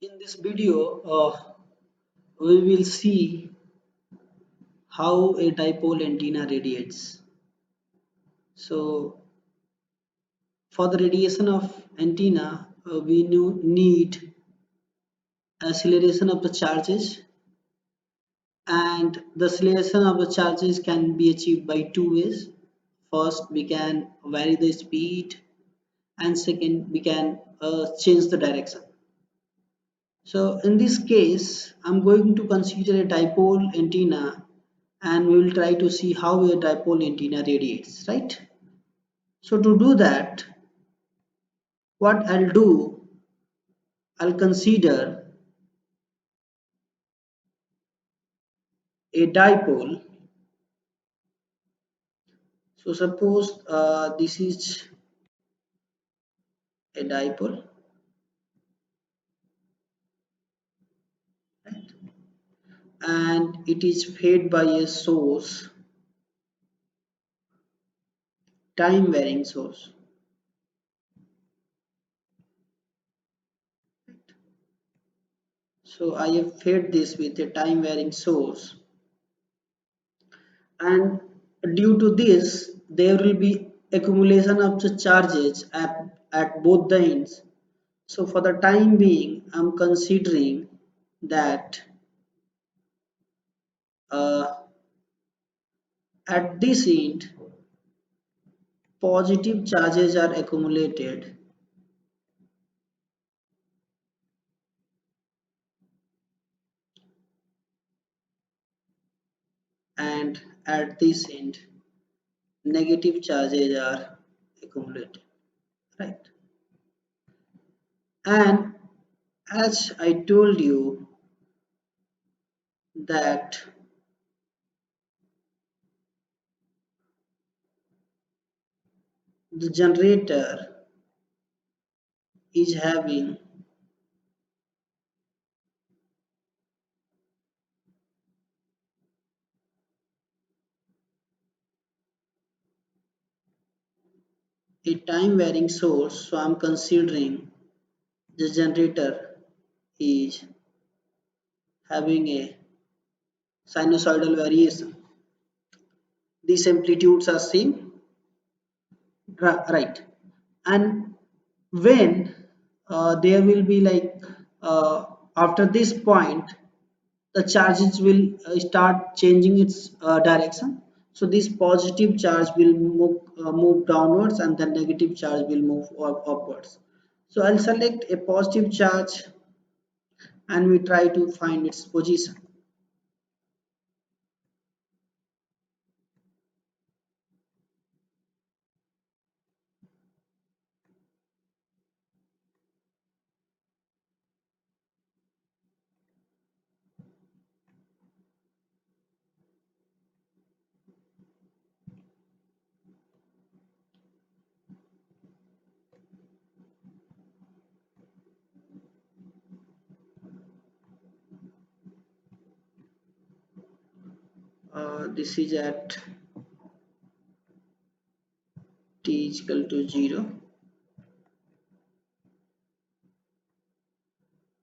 In this video, we will see how a dipole antenna radiates. So, for the radiation of antenna, we need acceleration of the charges, and the acceleration of the charges can be achieved by two ways. First, we can vary the speed, and second, we can change the direction. So in this case, I'm going to consider a dipole antenna and we will try to see how a dipole antenna radiates, right? So to do that, what I'll do, I'll consider a dipole. So suppose this is a dipole, right? And it is fed by a source, time varying source. So I have fed this with a time varying source, and due to this there will be accumulation of the charges at both the ends. So for the time being I'm considering that uh, at this end positive charges are accumulated, and at this end negative charges are accumulated, right? And as I told you that the generator is having a time varying source, so I'm considering the generator is having a sinusoidal variation. These amplitudes are same, right? And when there will be like after this point, the charges will start changing its direction. So this positive charge will move downwards, and the negative charge will move upwards. So I'll select a positive charge and we try to find its position. This is at t is equal to 0,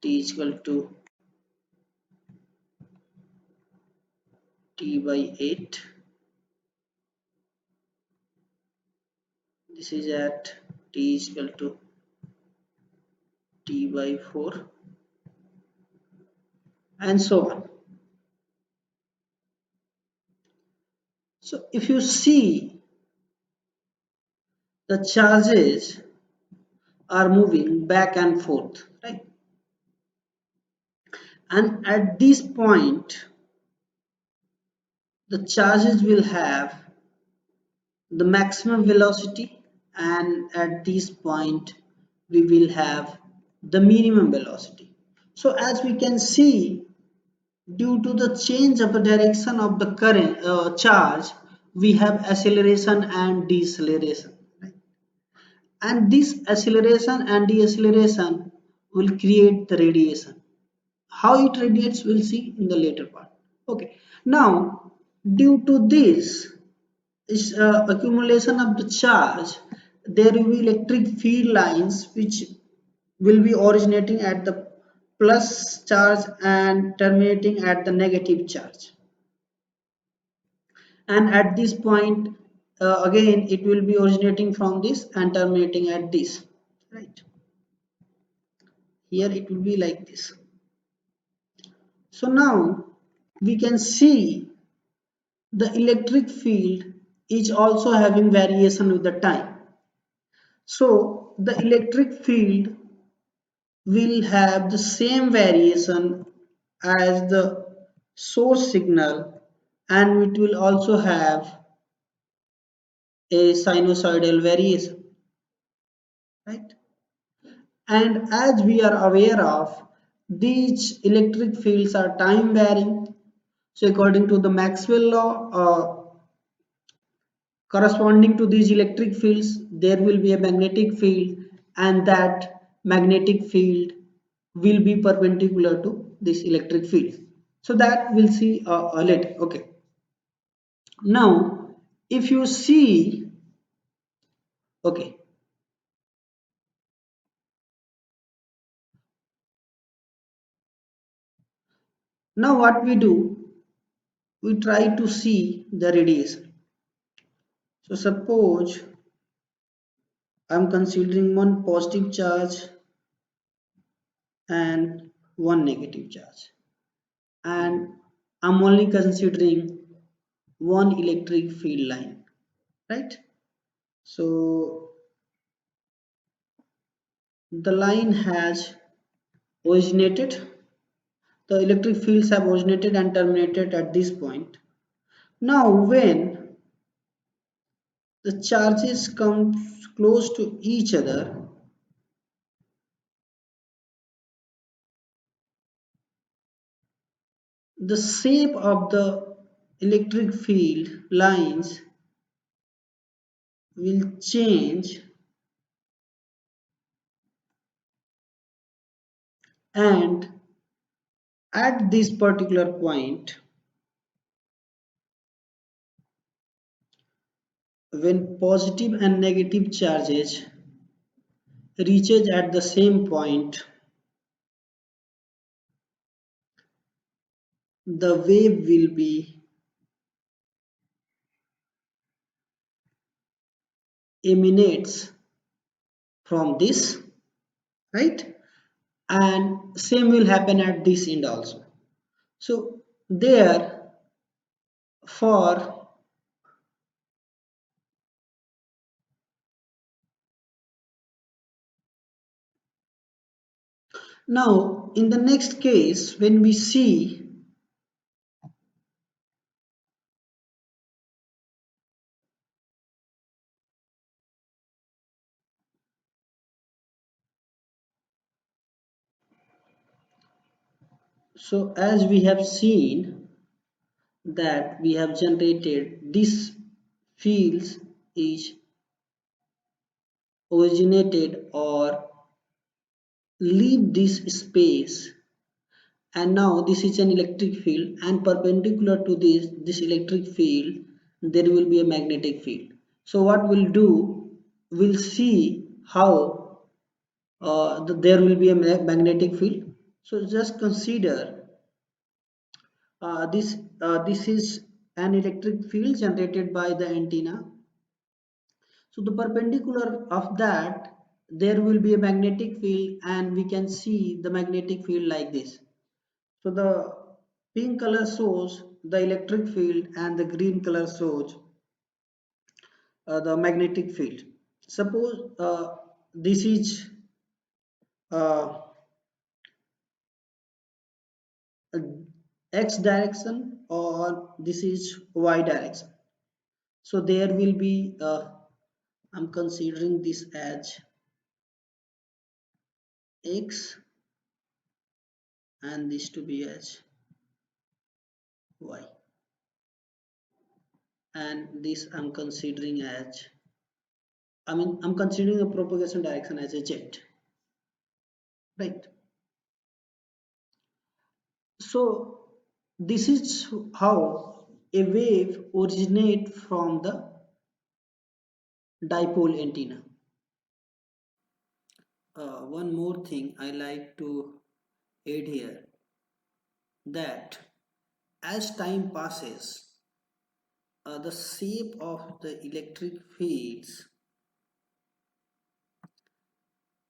t is equal to t by 8. This is at t is equal to t by 4, and so on. So if you see, the charges are moving back and forth, right? And at this point the charges will have the maximum velocity, and at this point we will have the minimum velocity. So as we can see, due to the change of the direction of the current charge, we have acceleration and deceleration, right? And this acceleration and deceleration will create the radiation. How it radiates we'll see in the later part. Okay, now due to this is accumulation of the charge, there will be electric field lines which will be originating at the plus charge and terminating at the negative charge. And at this point, again it will be originating from this and terminating at this, right? Here it will be like this. So now we can see the electric field is also having variation with the time. So the electric field will have the same variation as the source signal, and it will also have a sinusoidal variation, right? And as we are aware of, these electric fields are time varying. So according to the Maxwell law, corresponding to these electric fields, there will be a magnetic field, and that magnetic field will be perpendicular to this electric field. So that we'll see later. Okay. Now, if you see, okay, now what we do, we try to see the radiation. So suppose I'm considering one positive charge and one negative charge, and I'm only considering one electric field line, right? So the line has originated, the electric fields have originated and terminated at this point. Now when the charges come close to each other, the shape of the electric field lines will change, and at this particular point, when positive and negative charges reaches at the same point, the wave will be emanates from this, right? And same will happen at this end also. So there, for now in the next case, when we see, so as we have seen that we have generated this fields is originated or leave this space, and now this is an electric field, and perpendicular to this electric field there will be a magnetic field. So what we'll do, we'll see how there will be a magnetic field. So just consider this is an electric field generated by the antenna. So the perpendicular of that, there will be a magnetic field, and we can see the magnetic field like this. So the pink color shows the electric field and the green color shows the magnetic field. Suppose this is uh, x direction or this is y direction. So there will be, I'm considering this as x and this to be as y, and this I'm considering as, I'm considering the propagation direction as a z, right? So this is how a wave originates from the dipole antenna. One more thing I like to add here that as time passes, the shape of the electric fields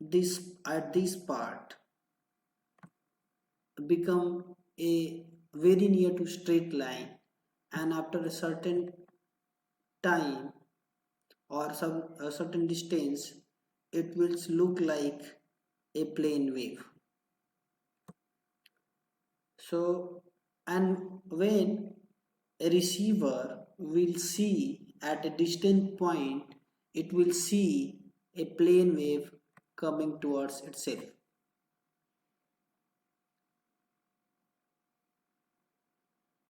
this at this part become a very near to straight line, and after a certain time or some a certain distance it will look like a plane wave. So, and when a receiver will see at a distant point, it will see a plane wave coming towards itself.